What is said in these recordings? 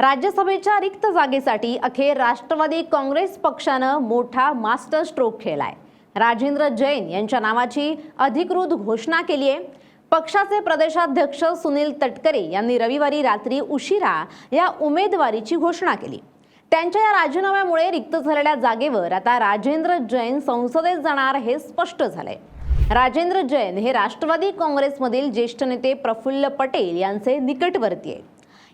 राज्यसभेच्या रिक्त जागेसाठी अखेर राष्ट्रवादी काँग्रेस पक्षानं मोठा मास्टर स्ट्रोक खेळलाय। राजेंद्र जैन यांच्या नावाची अधिकृत घोषणा केली आहे। पक्षाचे प्रदेशाध्यक्ष सुनील तटकरे यांनी रविवारी रात्री उशिरा या उमेदवारीची घोषणा केली। त्यांच्या या राजीनाम्यामुळे रिक्त झालेल्या जागेवर आता राजेंद्र जैन संसदेत जाणार हे स्पष्ट झालंय। राजेंद्र जैन हे राष्ट्रवादी काँग्रेसमधील ज्येष्ठ नेते प्रफुल्ल पटेल यांचे निकटवर्ती आहेत।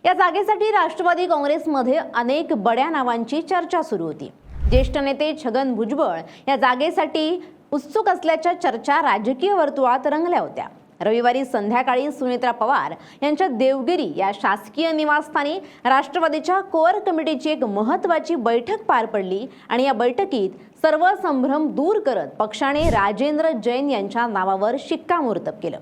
या जागेसाठी राष्ट्रवादी काँग्रेसमध्ये अनेक बड्या नावांची चर्चा सुरू होती। ज्येष्ठ नेते छगन भुजबळ या जागेसाठी उत्सुक असल्याच्या चर्चा राजकीय वर्तुळात रंगल्या होत्या। रविवारी संध्याकाळी सुनेत्रा पवार यांच्या देवगिरी या शासकीय निवासस्थानी राष्ट्रवादीच्या कोअर कमिटीची एक महत्त्वाची बैठक पार पडली आणि या बैठकीत सर्व संभ्रम दूर करत पक्षाने राजेंद्र जैन यांच्या नावावर शिक्कामोर्तब केलं।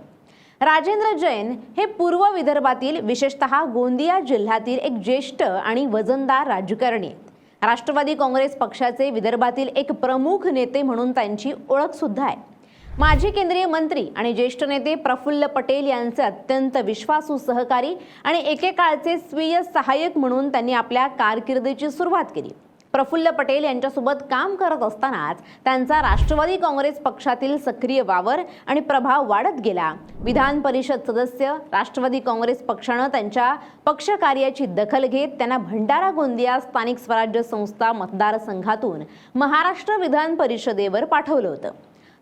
राजेंद्र जैन हे पूर्व विदर्भातील विशेषतः गोंदिया जिल्ह्यातील एक ज्येष्ठ आणि वजनदार राजकारणी आहेत। राष्ट्रवादी काँग्रेस पक्षाचे विदर्भातील एक प्रमुख नेते म्हणून त्यांची ओळख सुद्धा आहे। माजी केंद्रीय मंत्री आणि ज्येष्ठ नेते प्रफुल्ल पटेल यांचे अत्यंत विश्वासू सहकारी आणि एकेकाळचे स्वीय सहाय्यक म्हणून त्यांनी आपल्या कारकिर्दीची सुरुवात केली। प्रफुल्ल पटेल यांच्यासोबत काम करत असतानाच त्यांचा राष्ट्रवादी काँग्रेस पक्षातील सक्रिय वावर आणि प्रभाव वाढत गेला। विधान परिषद सदस्य राष्ट्रवादी काँग्रेस पक्षाने त्यांच्या पक्ष कार्याची दखल घेत त्यांना भंडारा गोंदिया स्थानिक स्वराज्य संस्था मतदारसंघातून महाराष्ट्र विधान परिषदेवर पाठवलं होतं।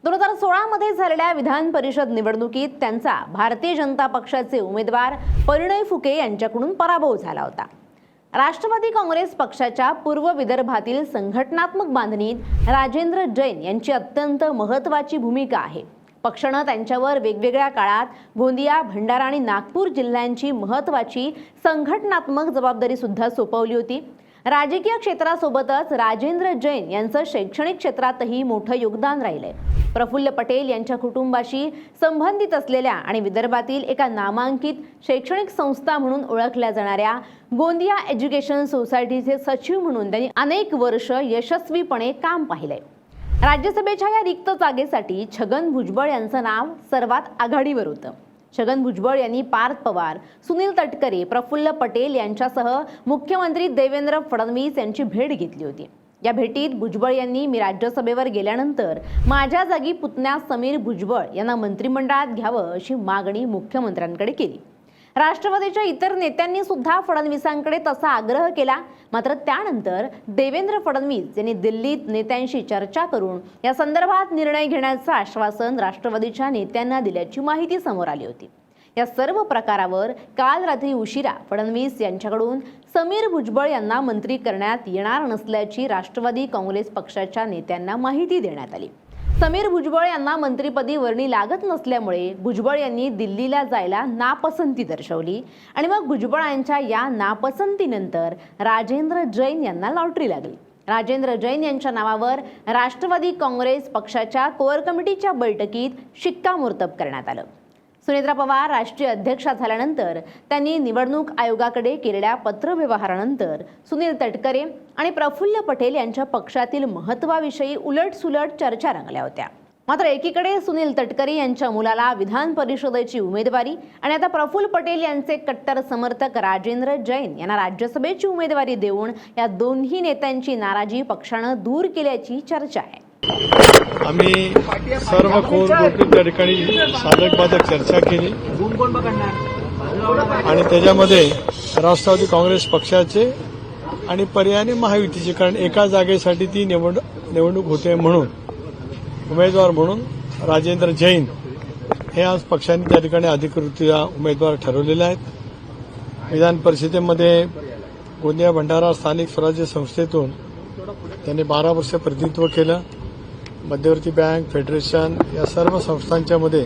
2016 मध्ये झालेल्या विधान परिषद निवडणुकीत त्यांचा भारतीय जनता पक्षाचे उमेदवार परिणय फुके यांच्याकडून पराभव झाला होता। राष्ट्रवादी काँग्रेस पक्षाच्या पूर्व विदर्भातील संघटनात्मक बांधणीत राजेंद्र जैन यांची अत्यंत महत्त्वाची भूमिका आहे। पक्षाने त्यांच्यावर वेगवेगळ्या काळात गोंदिया, भंडारा आणि नागपूर जिल्ह्यांची महत्त्वाची संघटनात्मक जबाबदारी सुद्धा सोपवली होती। राजकीय क्षेत्रासोबतच राजेंद्र जैन यांचं शैक्षणिक क्षेत्रातही मोठं योगदान राहिलंय। प्रफुल्ल पटेल यांच्या कुटुंबाशी संबंधित असलेल्या आणि विदर्भातील एका नामांकित शैक्षणिक संस्था म्हणून ओळखल्या जाणाऱ्या गोंदिया एज्युकेशन सोसायटीचे सचिव म्हणून त्यांनी अनेक वर्ष यशस्वीपणे काम पाहिलंय। राज्यसभेच्या या रिक्त जागेसाठी छगन भुजबळ यांचं नाव सर्वात आघाडीवर होतं। छगन भुजबळ यांनी पार्थ पवार, सुनील तटकरे, प्रफुल्ल पटेल यांच्यासह मुख्यमंत्री देवेंद्र फडणवीस यांची भेट घेतली होती। या भेटीत भुजबळ यांनी मी राज्यसभेवर गेल्यानंतर माझ्या जागी पुतण्या समीर भुजबळ यांना मंत्रिमंडळात घ्यावं अशी मागणी मुख्यमंत्र्यांकडे केली। राष्ट्रवादीच्या इतर नेत्यांनी सुद्धा फडणवीसांकडे तसा आग्रह केला। मात्र त्यानंतर देवेंद्र फडणवीस यांनी दिल्लीत नेत्यांशी चर्चा करून या संदर्भात निर्णय घेण्याचं आश्वासन राष्ट्रवादीच्या नेत्यांना दिल्याची माहिती समोर आली होती। या सर्व प्रकारावर काल रात्री उशिरा फडणवीस यांच्याकडून समीर भुजबळ यांना मंत्री करण्यात येणार नसल्याची राष्ट्रवादी काँग्रेस पक्षाच्या नेत्यांना माहिती देण्यात आली। समीर भुजबळ यांना मंत्रिपदी वर्णी लागत नसल्यामुळे भुजबळ यांनी दिल्लीला जायला नापसंती दर्शवली आणि मग भुजबळांच्या या नापसंतीनंतर राजेंद्र जैन यांना लॉटरी लागली। राजेंद्र जैन यांच्या नावावर राष्ट्रवादी काँग्रेस पक्षाच्या कोअर कमिटीच्या बैठकीत शिक्कामोर्तब करण्यात आलं। सुनेत्रा पवार राष्ट्रीय अध्यक्षा झाल्यानंतर त्यांनी निवडणूक आयोगाकडे केलेल्या पत्रव्यवहारानंतर सुनील तटकरे आणि प्रफुल्ल पटेल यांच्या पक्षातील महत्त्वाविषयी उलटसुलट चर्चा रंगल्या होत्या। मात्र एकीकडे सुनील तटकरे यांच्या मुलाला विधान परिषदेची उमेदवारी आणि आता प्रफुल्ल पटेल यांचे कट्टर समर्थक राजेंद्र जैन यांना राज्यसभेची उमेदवारी देऊन या दोन्ही नेत्यांची नाराजी पक्षानं दूर केल्याची चर्चा आहे। आम्ही सर्व कोर गोष्टी त्या ठिकाणी साधक बाधक चर्चा केली आणि त्याच्यामध्ये राष्ट्रवादी काँग्रेस पक्षाचे आणि पर्यायाने महायुतीचे, कारण एका जागेसाठी ती निवडणूक होते म्हणून उमेदवार म्हणून राजेंद्र जैन हे आज पक्षाने त्या ठिकाणी अधिकृतरित्या उमेदवार ठरवलेले आहेत। विधान परिषदेमध्ये गोंदिया भंडारा स्थानिक स्वराज्य संस्थेतून त्यांनी 12 वर्ष प्रतिनिधित्व केलं। मध्यवर्ती बँक, फेडरेशन या सर्व संस्थांच्या मध्ये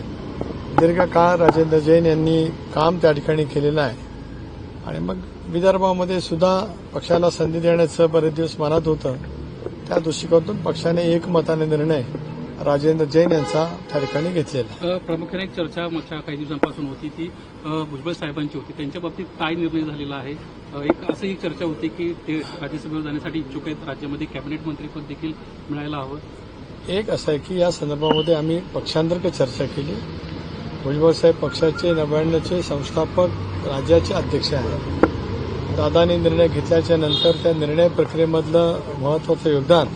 दीर्घकाळ राजेंद्र जैन यांनी काम त्या ठिकाणी केलेलं आहे आणि मग विदर्भामध्ये सुद्धा पक्षाला संधी देण्याचं बरेच दिवस मनात होतं। त्या दृष्टिकोनातून पक्षाने एकमताने निर्णय राजेंद्र जैन यांचा त्या ठिकाणी घेतलेला। प्रामुख्याने एक चर्चा मागच्या काही दिवसांपासून होती ती भुजबळ साहेबांची होती। त्यांच्या बाबतीत काय निर्णय झालेला आहे? एक असंही चर्चा होती की ते राज्यसभेवर जाण्यासाठी इच्छुक आहेत, राज्यामध्ये कॅबिनेट मंत्रीपद देखील मिळायला हवं। एक असं आहे की या संदर्भामध्ये आम्ही पक्षांतर्गत चर्चा केली। भुजबळ साहेब पक्षाचे 99चे संस्थापक राज्याचे अध्यक्ष आहेत दादानी निर्णय घेतल्याच्या नंतर त्या निर्णय प्रक्रियेमधलं महत्वाचं योगदान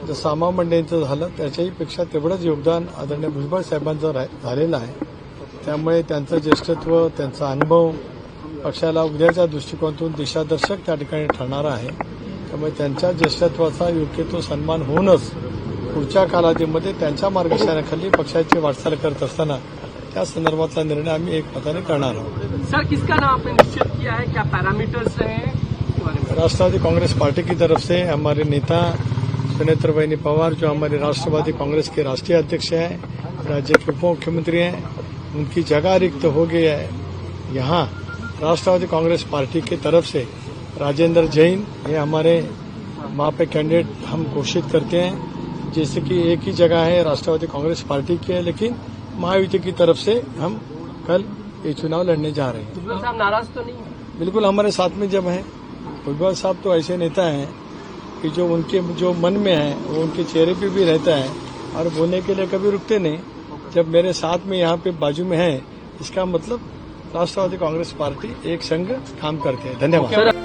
जर सामा मंडेंचं झालं त्याच्याही पेक्षा तेवढंच योगदान आदरणीय भुजबळ साहेबांचं झालेलं आहे. त्यामुळे त्यांचं ज्येष्ठत्व, त्यांचा अनुभव पक्षाला उद्याच्या दृष्टिकोनातून दिशादर्शक त्या ठिकाणी ठरणारा आहे. त्यामुळे त्यांच्या ज्येष्ठत्वाचा योग्य तो सन्मान होऊनच पुढच्या कालावधीमध्ये त्यांच्या मार्गदर्शनाखाली पक्षाची वाटचाल करत असताना त्या संदर्भातला निर्णय आम्ही एकमताने करणार आहोत. सर, किसका नाम आपने निश्चित किया है? क्या पैरामीटर्स हैं? राष्ट्रवादी कांग्रेस पार्टी की तरफ से हमारे नेता सुनेत्र बहनी पवार, जो हमारे राष्ट्रवादी कांग्रेस के राष्ट्रीय अध्यक्ष हैं, राज्य के उप मुख्यमंत्री हैं, उनकी जगह रिक्त हो गई है. यहाँ राष्ट्रवादी कांग्रेस पार्टी की तरफ से राजेंद्र जैन ये हमारे वहाँ पे कैंडिडेट हम घोषित करते हैं. जैसे कि एक ही जगह है राष्ट्रवादी कांग्रेस पार्टी की है, लेकिन महायुति की तरफ से हम कल ये चुनाव लड़ने जा रहे हैं. भुजबल साहब नाराज तो नहीं? बिल्कुल हमारे साथ में जब हैं. भुजबल साहब तो ऐसे नेता हैं कि जो उनके जो मन में है वो उनके चेहरे पे भी रहता है और बोलने के लिए कभी रुकते नहीं. जब मेरे साथ में यहाँ पे बाजू में है, इसका मतलब राष्ट्रवादी कांग्रेस पार्टी एक संग काम करते हैं. धन्यवाद.